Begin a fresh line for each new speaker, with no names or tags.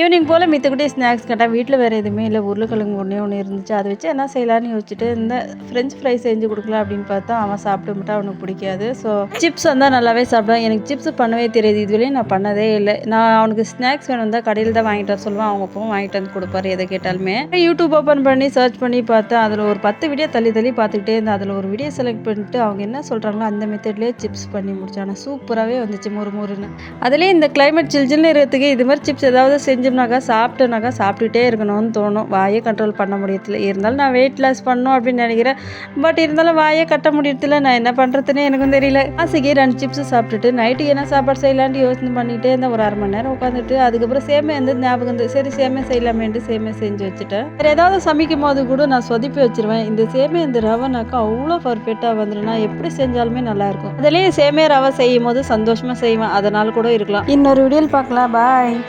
Evening போல் மித்தக்குட்டி snacks கேட்டால் வீட்டில் வேறு எதுவுமே இல்லை, உருளைக்கிழங்கு ஒன்று இருந்துச்சு. அதை வச்சு என்ன செய்யலான்னு யோசிச்சுட்டு இந்த ஃப்ரெஞ்ச் ஃப்ரை செஞ்சு கொடுக்கலாம் அப்படின்னு பார்த்தா அவன் சாப்பிட்டு மட்டும் அவனுக்கு பிடிக்காது. ஸோ சிப்ஸ் வந்தால் நல்லாவே சாப்பிடுவேன். எனக்கு சிப்ஸ் பண்ணவே தெரியாது, இதுவரையும் நான் பண்ணதே இல்லை. நான் அவனுக்கு ஸ்நாக்ஸ் வேணும் தான் கடையில் தான் வாங்கிட்டு வர சொல்லுவேன், அவங்க அப்பவும் வாங்கிட்டு வந்து கொடுப்பாரு எதை கேட்டாலுமே. யூடியூப் ஓப்பன் பண்ணி சர்ச் பண்ணி பார்த்தேன், அதில் ஒரு 10 வீடியோ தள்ளி பார்த்துக்கிட்டே இருந்தேன். அதில் ஒரு வீடியோ செலக்ட் பண்ணிட்டு அவங்க என்ன சொல்கிறாங்களோ அந்த மெத்தட்லேயே சிப்ஸ் பண்ணி முடிச்சேன். ஆனால் சூப்பராகவே வந்துச்சு, முறுமுறுன்னு. அதுலேயே இந்த கிளைமேட் சில்ஜில்னு இருக்கிறதுக்கு இது மாதிரி சிப்ஸ் ஏதாவது செஞ்சோம்னாக்கா சாப்பிட்டுட்டே இருக்கணும்னு தோணும். வாயை கண்ட்ரோல் பண்ண முடியறதில்ல. இருந்தாலும் நான் வெயிட் லாஸ் பண்ணணும் அப்படின்னு நினைக்கிறேன். பட் இருந்தாலும் வாயை கட்ட முடியறதில்ல. நான் என்ன பண்ணுறதுன்னு எனக்கும் தெரியல. ஆசைக்கு 2 சிப்ஸ் சாப்பிட்டுட்டு நைட்டுக்கு என்ன சாப்பாடு செய்யலான்ட்டு யோசனை பண்ணிகிட்டே இருந்தேன். ஒரு 1/2 மணி நேரம் உட்காந்துட்டு அதுக்கப்புறம் சேமியா ஞாபகம் வந்து சரி சேமியா செய்யலாமேன்ட்டு சேமியா செஞ்சு வச்சுட்டேன். வேறு ஏதாவது சமைக்கும் போது கூட நான் சொதப்பி வச்சிருவேன். இந்த சேமியா இந்த ரவைனாக்கா அவ்வளோ பர்ஃபெக்டாக வந்துடும். நான் எப்படி செஞ்சாலுமே நல்லாயிருக்கும். அதுலேயே சேமியா ரவை செய்யும் போது சந்தோஷமாக செய்வேன். அதனால கூட இருக்கலாம். இன்னொரு வீடியோவில் பார்க்கலாம். பாய்.